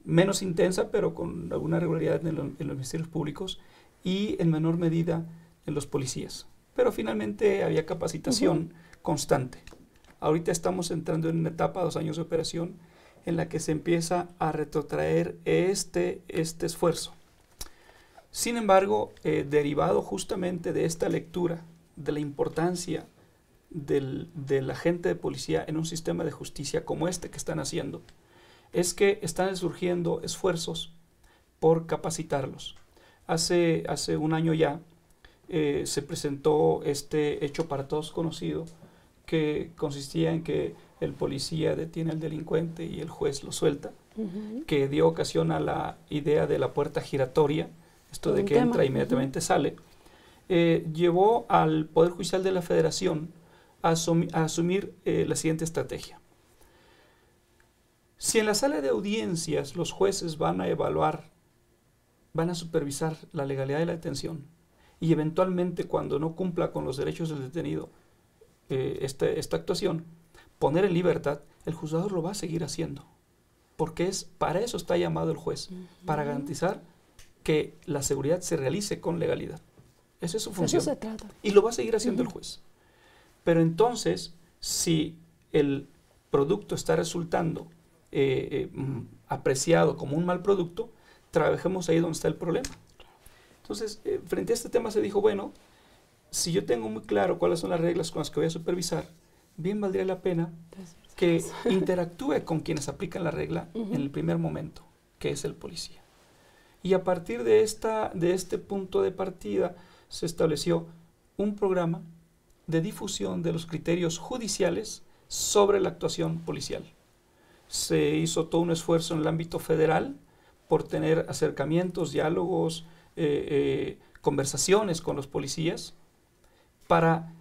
menos intensa, pero con alguna regularidad en los ministerios públicos, y en menor medida en los policías. Pero finalmente había capacitación constante. Ahorita estamos entrando en una etapa, 2 años de operación, en la que se empieza a retrotraer este esfuerzo. Sin embargo, derivado justamente de esta lectura, de la importancia del agente de policía en un sistema de justicia como este que están haciendo, es que están surgiendo esfuerzos por capacitarlos. Hace 1 año ya se presentó este hecho para todos conocido, que consistía en que el policía detiene al delincuente y el juez lo suelta, que dio ocasión a la idea de la puerta giratoria, esto de que entra e inmediatamente sale, llevó al Poder Judicial de la Federación a asumir la siguiente estrategia. Si en la sala de audiencias los jueces van a evaluar, van a supervisar la legalidad de la detención, y eventualmente cuando no cumpla con los derechos del detenido esta actuación, poner en libertad, el juzgador lo va a seguir haciendo, porque para eso está llamado el juez, para garantizar que la seguridad se realice con legalidad. Esa es su función. Eso se trata. Y lo va a seguir haciendo el juez. Pero entonces, si el producto está resultando apreciado como un mal producto, trabajemos ahí donde está el problema. Entonces, frente a este tema se dijo, bueno, si yo tengo muy claro cuáles son las reglas con las que voy a supervisar, bien valdría la pena que interactúe con quienes aplican la regla en el primer momento, que es el policía. Y a partir de este punto de partida se estableció un programa de difusión de los criterios judiciales sobre la actuación policial. Se hizo todo un esfuerzo en el ámbito federal por tener acercamientos, diálogos, conversaciones con los policías para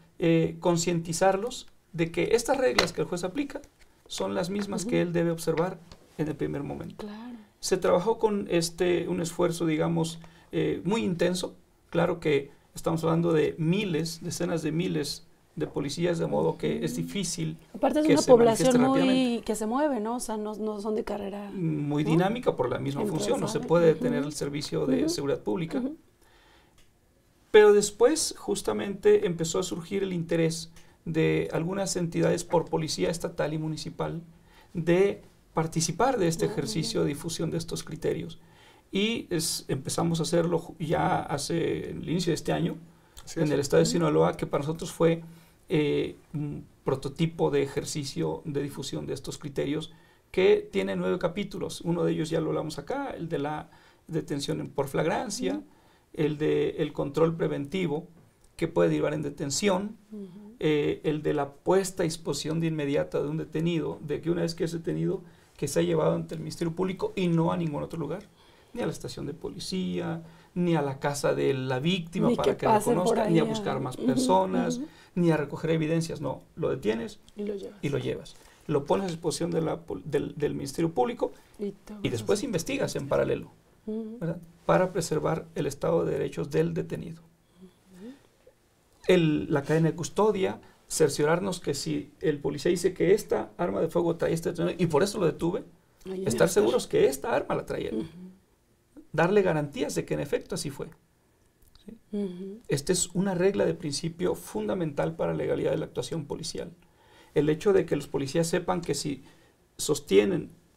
concientizarlos de que estas reglas que el juez aplica son las mismas que él debe observar en el primer momento. Claro. Se trabajó con un esfuerzo, digamos, muy intenso. Claro que estamos hablando de miles, decenas de miles de policías, de modo que es difícil. Aparte es que una se población manifieste que se mueve, ¿no? O sea, no son de carrera. muy ¿no? dinámica por la misma función. No se puede detener el servicio de seguridad pública. Pero después, justamente, empezó a surgir el interés de algunas entidades por policía estatal y municipal de participar de este ejercicio de difusión de estos criterios. Y empezamos a hacerlo ya hace el inicio de este año, en el estado de Sinaloa, que para nosotros fue un prototipo de ejercicio de difusión de estos criterios, que tiene 9 capítulos. Uno de ellos ya lo hablamos acá, el de la detención por flagrancia, el de el control preventivo, que puede derivar en detención, el de la puesta a disposición de inmediata de un detenido, de que una vez que es detenido, que se ha llevado ante el Ministerio Público y no a ningún otro lugar, ni a la estación de policía, ni a la casa de la víctima ni para que reconozca, ni a buscar más personas, ni a recoger evidencias. No, lo detienes y lo llevas. Lo pones a disposición del Ministerio Público y después investigas en paralelo, ¿verdad? Para preservar el estado de derechos del detenido. La cadena de custodia, cerciorarnos que si el policía dice que esta arma de fuego trae este detenido y por eso lo detuve, estar seguros que esta arma la traía él. Darle garantías de que en efecto así fue. ¿Sí? Esta es una regla de principio fundamental para la legalidad de la actuación policial. El hecho de que los policías sepan que si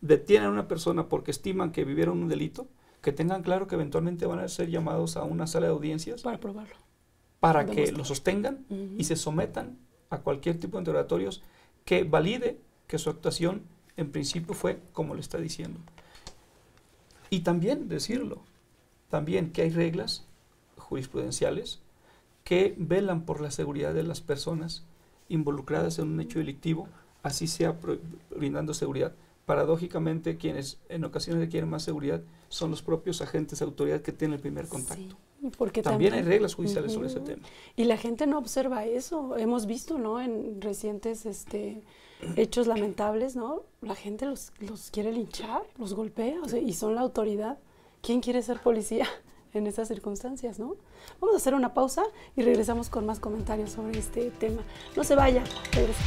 detienen a una persona porque estiman que vivieron un delito, que tengan claro que eventualmente van a ser llamados a una sala de audiencias para probarlo, para que lo sostengan y se sometan a cualquier tipo de interrogatorios que valide que su actuación en principio fue como le está diciendo. Y también decirlo, también que hay reglas jurisprudenciales que velan por la seguridad de las personas involucradas en un hecho delictivo, así sea brindando seguridad. Paradójicamente, quienes en ocasiones requieren más seguridad son los propios agentes de autoridad que tienen el primer contacto. Sí, porque también hay reglas judiciales sobre ese tema. Y la gente no observa eso. Hemos visto, ¿no? En recientes hechos lamentables, ¿no? La gente los quiere linchar, los golpea, o sea, y son la autoridad. ¿Quién quiere ser policía en esas circunstancias, no? Vamos a hacer una pausa y regresamos con más comentarios sobre este tema. No se vaya, regresamos.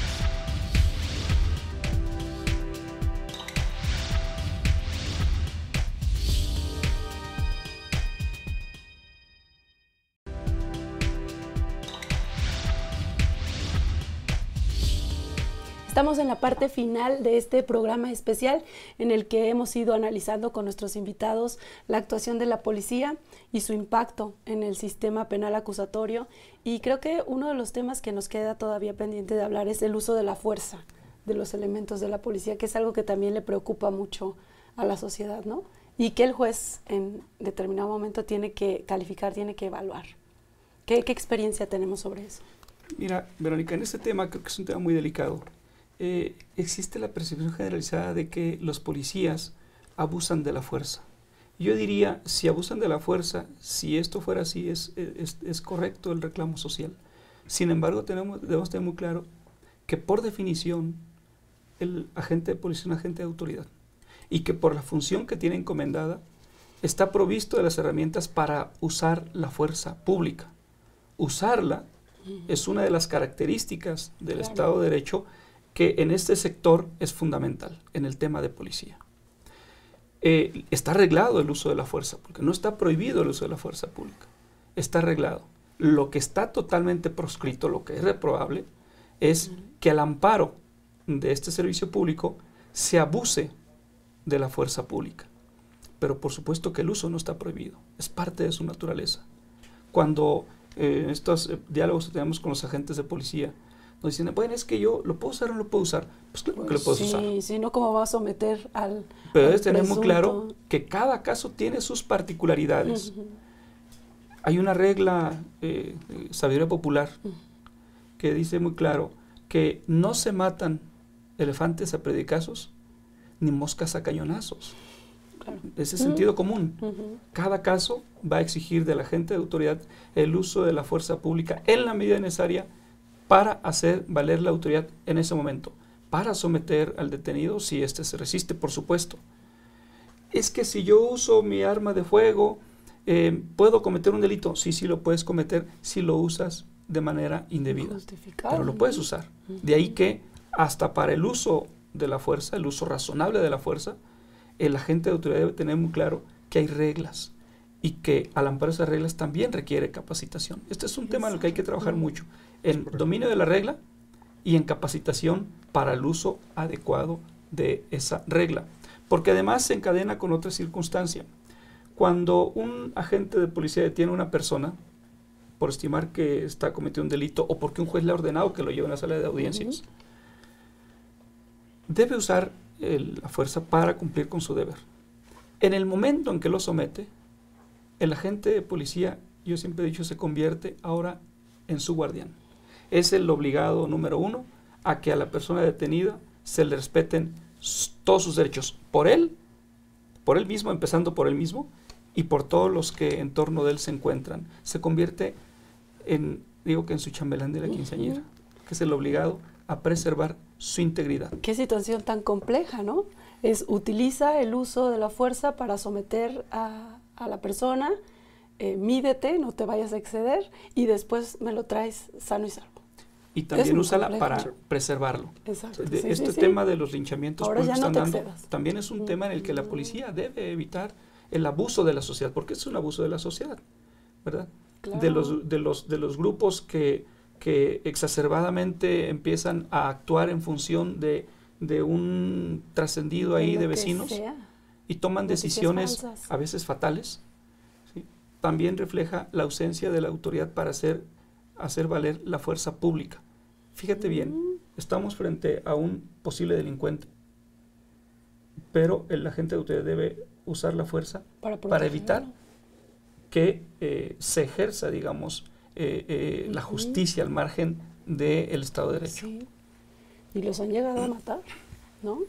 Estamos en la parte final de este programa especial en el que hemos ido analizando con nuestros invitados la actuación de la policía y su impacto en el sistema penal acusatorio. Y creo que uno de los temas que nos queda todavía pendiente de hablar es el uso de la fuerza de los elementos de la policía, que es algo que también le preocupa mucho a la sociedad, ¿no? Y que el juez en determinado momento tiene que calificar, tiene que evaluar. ¿Qué experiencia tenemos sobre eso? Mira, Verónica, en este tema creo que es un tema muy delicado. Existe la percepción generalizada de que los policías abusan de la fuerza. Yo diría, si abusan de la fuerza, si esto fuera así, es correcto el reclamo social. Sin embargo, debemos tener muy claro que por definición el agente de policía es un agente de autoridad y que por la función que tiene encomendada está provisto de las herramientas para usar la fuerza pública. Usarla es una de las características del Estado de Derecho que en este sector es fundamental, en el tema de policía. Está arreglado el uso de la fuerza, porque no está prohibido el uso de la fuerza pública. Está arreglado. Lo que está totalmente proscrito, lo que es reprobable, es que al amparo de este servicio público se abuse de la fuerza pública. pero por supuesto que el uso no está prohibido, es parte de su naturaleza. Cuando en estos diálogos que tenemos con los agentes de policía, nos dicen, bueno, es que yo lo puedo usar o no lo puedo usar. Pues claro que lo puedes usar. Sí, si no, ¿cómo va a someter al Pero al debes tener muy presunto? claro que cada caso tiene sus particularidades. Hay una regla, sabiduría popular, que dice muy claro que no se matan elefantes a predicazos ni moscas a cañonazos. Claro. Ese sentido común. Cada caso va a exigir del agente de autoridad el uso de la fuerza pública en la medida necesaria para hacer valer la autoridad en ese momento, para someter al detenido si éste se resiste, por supuesto. Es que si yo uso mi arma de fuego, ¿puedo cometer un delito? Sí, sí lo puedes cometer si lo usas de manera indebida. Pero lo puedes usar. De ahí que hasta para el uso de la fuerza, el uso razonable de la fuerza, el agente de autoridad debe tener muy claro que hay reglas y que al amparo de esas reglas también requiere capacitación. Este es un tema en el que hay que trabajar mucho, en dominio de la regla y en capacitación para el uso adecuado de esa regla. Porque además se encadena con otra circunstancia. Cuando un agente de policía detiene a una persona por estimar que está cometiendo un delito o porque un juez le ha ordenado que lo lleve a la sala de audiencias, debe usar la fuerza para cumplir con su deber. En el momento en que lo somete, el agente de policía, yo siempre he dicho, se convierte ahora en su guardián. Es el obligado número uno a que a la persona detenida se le respeten todos sus derechos por él mismo, empezando por él mismo, y por todos los que en torno de él se encuentran. Se convierte en, digo que en su chambelán de la quinceañera, que es el obligado a preservar su integridad. Qué situación tan compleja, ¿no? Utiliza el uso de la fuerza para someter a la persona, mídete, no te vayas a exceder, y después me lo traes sano y salvo. Y también úsala para preservarlo. Exacto. Este tema de los linchamientos ahora ya que no están te dando excedas. también es un tema en el que la policía debe evitar el abuso de la sociedad, porque es un abuso de la sociedad, ¿verdad? Claro. De los grupos que exacerbadamente empiezan a actuar en función de un trascendido ahí de vecinos y toman decisiones a veces fatales, ¿sí? También refleja la ausencia de la autoridad para hacer valer la fuerza pública. Fíjate bien, estamos frente a un posible delincuente, pero el agente de autoridad debe usar la fuerza para evitar que se ejerza, digamos, la justicia al margen del Estado de Derecho. Sí. Y los han llegado a matar, ¿no?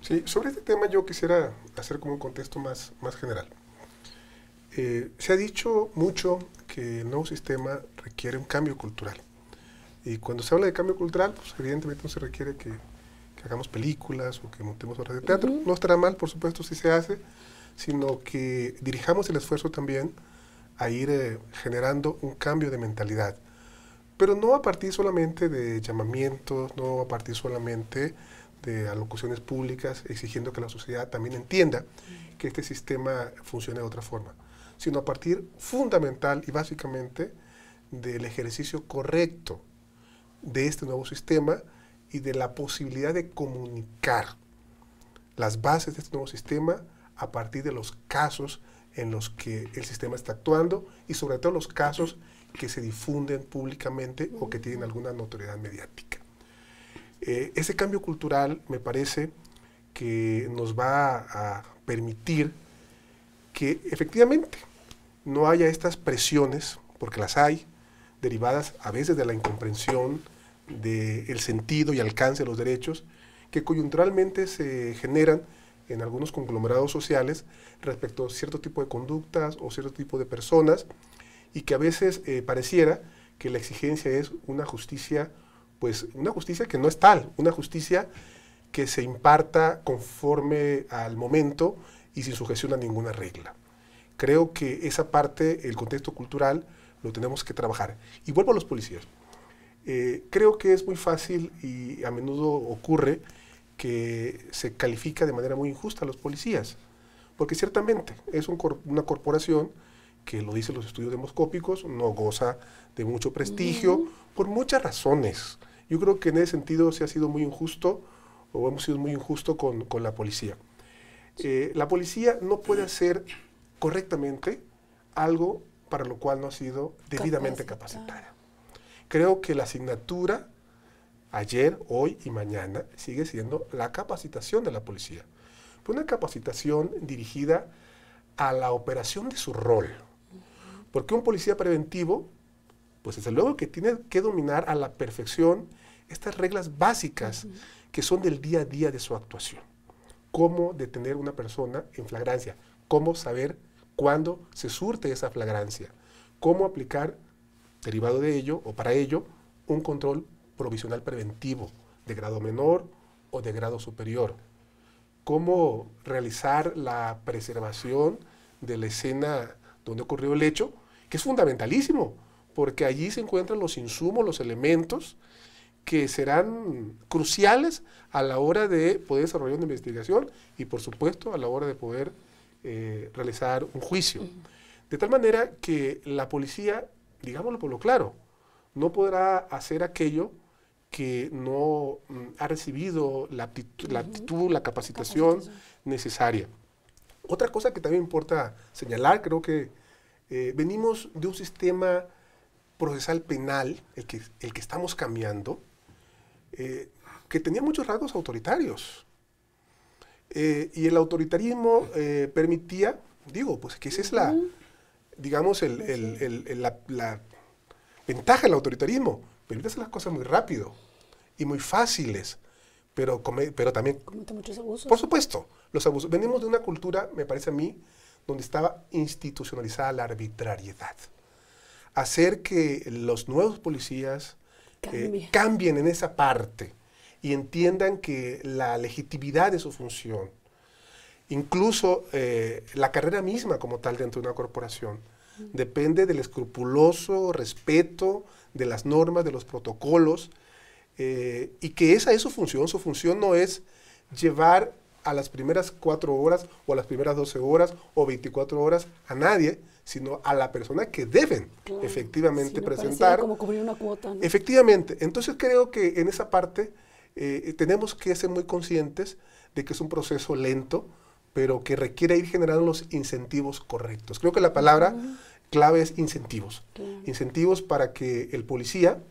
Sí, sobre este tema yo quisiera hacer como un contexto más general. Se ha dicho mucho que el nuevo sistema requiere un cambio cultural. Y cuando se habla de cambio cultural, pues evidentemente no se requiere que hagamos películas o que montemos obras de teatro. No estará mal, por supuesto, si se hace, sino que dirijamos el esfuerzo también a ir generando un cambio de mentalidad. Pero no a partir solamente de llamamientos, no a partir solamente de alocuciones públicas, exigiendo que la sociedad también entienda que este sistema funcione de otra forma, sino a partir fundamental y básicamente del ejercicio correcto de este nuevo sistema y de la posibilidad de comunicar las bases de este nuevo sistema a partir de los casos en los que el sistema está actuando y sobre todo los casos que se difunden públicamente o que tienen alguna notoriedad mediática. Ese cambio cultural me parece que nos va a permitir que efectivamente no haya estas presiones, porque las hay, derivadas a veces de la incomprensión del sentido y alcance de los derechos, que coyunturalmente se generan en algunos conglomerados sociales respecto a cierto tipo de conductas o cierto tipo de personas, y que a veces pareciera que la exigencia es una justicia, pues una justicia que no es tal, una justicia que se imparta conforme al momento y sin sujeción a ninguna regla. Creo que esa parte, el contexto cultural, lo tenemos que trabajar. Y vuelvo a los policías. Creo que es muy fácil y a menudo ocurre que se califica de manera muy injusta a los policías, porque ciertamente es una corporación que, lo dicen los estudios demoscópicos, no goza de mucho prestigio por muchas razones. Yo creo que en ese sentido se ha sido muy injusto o hemos sido muy injusto con la policía. La policía no puede hacer correctamente algo para lo cual no ha sido debidamente capacitada. Creo que la asignatura ayer, hoy y mañana sigue siendo la capacitación de la policía. Una capacitación dirigida a la operación de su rol. Porque un policía preventivo, pues desde luego que tiene que dominar a la perfección estas reglas básicas que son del día a día de su actuación. Cómo detener a una persona en flagrancia, cómo saber cuándo se surte esa flagrancia, cómo aplicar, derivado de ello o para ello, un control provisional preventivo de grado menor o de grado superior, cómo realizar la preservación de la escena donde ocurrió el hecho, que es fundamentalísimo, porque allí se encuentran los insumos, los elementos que serán cruciales a la hora de poder desarrollar una investigación y, por supuesto, a la hora de poder realizar un juicio. De tal manera que la policía, digámoslo por lo claro, no podrá hacer aquello que no ha recibido la aptitud, la capacitación necesaria. Otra cosa que también importa señalar, creo que venimos de un sistema procesal penal, el que estamos cambiando, que tenía muchos rasgos autoritarios. Y el autoritarismo permitía, pues que esa es la, digamos, la ventaja del autoritarismo, permite hacer las cosas muy rápido y muy fáciles, pero también... Comete muchos abusos. Por supuesto, los abusos. Venimos de una cultura, me parece a mí, donde estaba institucionalizada la arbitrariedad. Hacer que los nuevos policías cambien en esa parte y entiendan que la legitimidad de su función, incluso la carrera misma como tal dentro de una corporación, depende del escrupuloso respeto de las normas, de los protocolos, y que esa es su función. Su función no es llevar a las primeras 4 horas o a las primeras 12 horas o 24 horas a nadie, sino a la persona que deben efectivamente presentar. Como cubrir una cuota, ¿no? Efectivamente. Entonces creo que en esa parte tenemos que ser muy conscientes de que es un proceso lento, pero que requiere ir generando los incentivos correctos. Creo que la palabra clave es incentivos. Incentivos para que el policía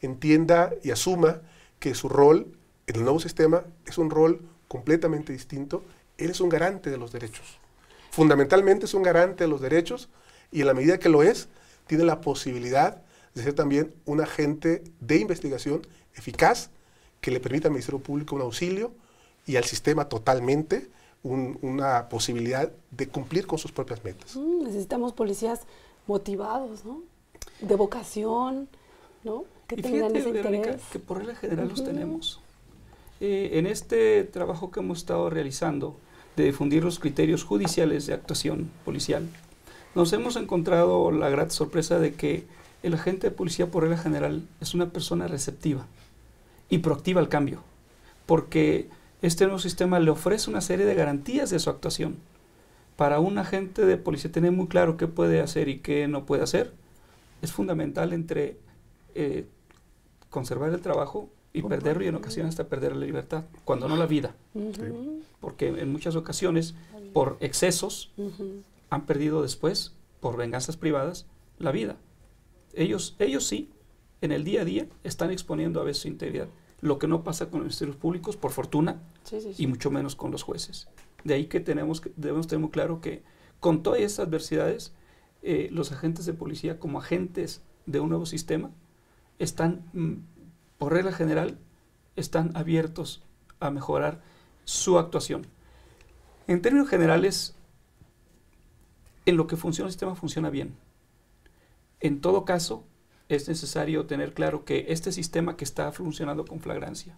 entienda y asuma que su rol en el nuevo sistema es un rol completamente distinto. Él es un garante de los derechos. Fundamentalmente es un garante de los derechos y en la medida que lo es, tiene la posibilidad de ser también un agente de investigación eficaz que le permita al Ministerio Público un auxilio y al sistema totalmente una posibilidad de cumplir con sus propias metas. Necesitamos policías motivados, ¿no? De vocación, ¿no? Que tengan ese interés. Que por regla general los tenemos. En este trabajo que hemos estado realizando de difundir los criterios judiciales de actuación policial, nos hemos encontrado la grata sorpresa de que el agente de policía por regla general es una persona receptiva y proactiva al cambio, porque este nuevo sistema le ofrece una serie de garantías de su actuación. Para un agente de policía tener muy claro qué puede hacer y qué no puede hacer es fundamental entre conservar el trabajo y perderlo, y en ocasiones hasta perder la libertad, cuando no la vida. Porque en muchas ocasiones, por excesos, han perdido después, por venganzas privadas, la vida. Ellos sí, en el día a día, están exponiendo a veces su integridad. Lo que no pasa con los ministerios públicos, por fortuna, y mucho menos con los jueces. De ahí que debemos tener muy claro que con todas esas adversidades, los agentes de policía como agentes de un nuevo sistema están, por regla general, están abiertos a mejorar su actuación. En términos generales, en lo que funciona el sistema funciona bien. En todo caso, es necesario tener claro que este sistema que está funcionando con flagrancia,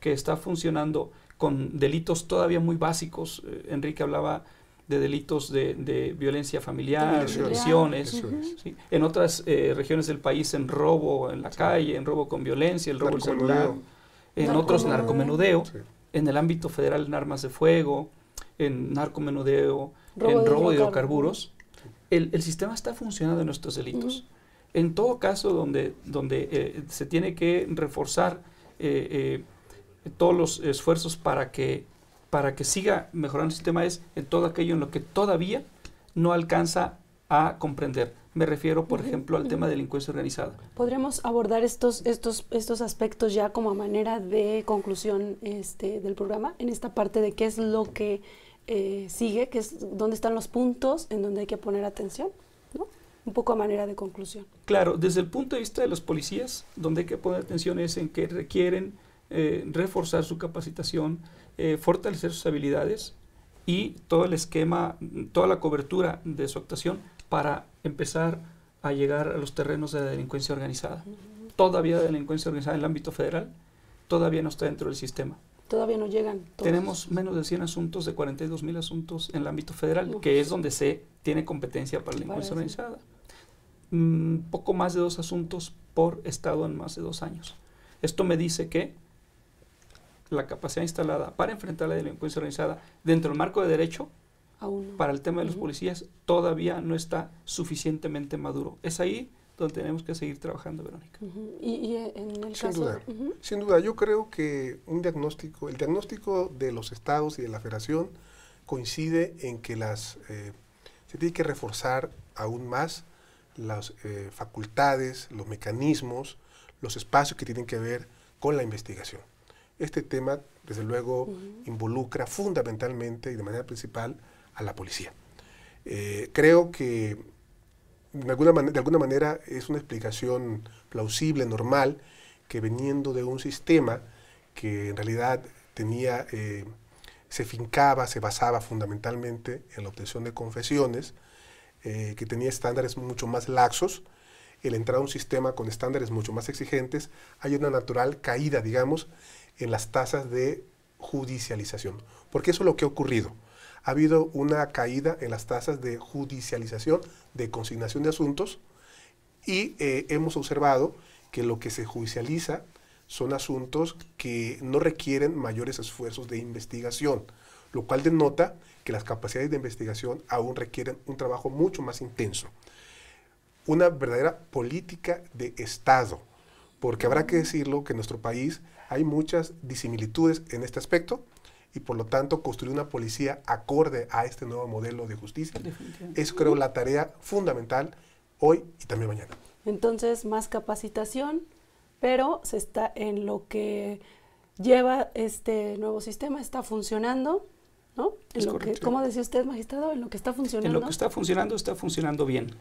que está funcionando con delitos todavía muy básicos, Enrique hablaba de delitos de violencia familiar, de lesiones, ¿sí? En otras regiones del país en robo en la calle, en robo con violencia, el robo del celular, en otros narcomenudeo, en el ámbito federal en armas de fuego, en narcomenudeo, en robo de hidrocarburos. El sistema está funcionando en nuestros delitos. En todo caso, donde se tiene que reforzar todos los esfuerzos para para que siga mejorando el sistema es en todo aquello en lo que todavía no alcanza a comprender. Me refiero, por ejemplo, al tema de delincuencia organizada. ¿Podríamos abordar estos aspectos ya como a manera de conclusión del programa, en esta parte de qué es lo que sigue, que es dónde están los puntos en donde hay que poner atención, ¿no? Un poco a manera de conclusión. Claro, desde el punto de vista de los policías, donde hay que poner atención es en que requieren reforzar su capacitación, fortalecer sus habilidades y todo el esquema, toda la cobertura de su actuación para empezar a llegar a los terrenos de la delincuencia organizada. Todavía la delincuencia organizada en el ámbito federal todavía no está dentro del sistema. Todavía no llegan todos. Tenemos menos de 100 asuntos de 42,000 asuntos en el ámbito federal, que es donde se tiene competencia para la delincuencia organizada. Poco más de 2 asuntos por estado en más de 2 años. Esto me dice que la capacidad instalada para enfrentar la delincuencia organizada dentro del marco de derecho para el tema de los policías todavía no está suficientemente maduro. Es ahí donde tenemos que seguir trabajando, Verónica. Y en el sin caso... duda, sin duda, yo creo que el diagnóstico de los estados y de la federación coincide en que se tiene que reforzar aún más las facultades, los mecanismos, los espacios que tienen que ver con la investigación. Este tema, desde luego, involucra fundamentalmente y de manera principal a la policía. Creo que de alguna manera es una explicación plausible, normal, que veniendo de un sistema que en realidad se fincaba, se basaba fundamentalmente en la obtención de confesiones, que tenía estándares mucho más laxos, el entrar a un sistema con estándares mucho más exigentes, hay una natural caída, digamos, en las tasas de judicialización. Porque eso es lo que ha ocurrido. Ha habido una caída en las tasas de judicialización, de consignación de asuntos, y hemos observado que lo que se judicializa son asuntos que no requieren mayores esfuerzos de investigación, lo cual denota que las capacidades de investigación aún requieren un trabajo mucho más intenso. Una verdadera política de Estado, porque habrá que decirlo que en nuestro país hay muchas disimilitudes en este aspecto y por lo tanto construir una policía acorde a este nuevo modelo de justicia es, creo, la tarea fundamental hoy y también mañana. Entonces, más capacitación, pero se está en lo que lleva este nuevo sistema, está funcionando, ¿no? En lo que, ¿cómo decía usted, magistrado? En lo que está funcionando. En lo que está funcionando bien.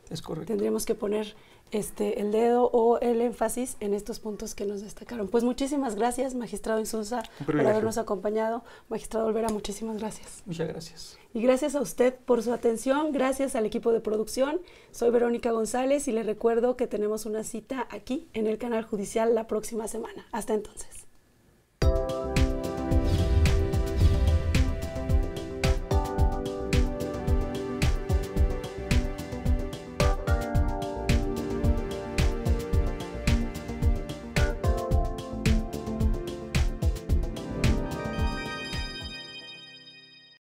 Es correcto. Tendríamos que poner el dedo o el énfasis en estos puntos que nos destacaron. Pues muchísimas gracias, magistrado Insunza, por habernos acompañado. Magistrado Olvera, muchísimas gracias. Muchas gracias. Y gracias a usted por su atención, gracias al equipo de producción. Soy Verónica González y le recuerdo que tenemos una cita aquí en el canal judicial la próxima semana. Hasta entonces.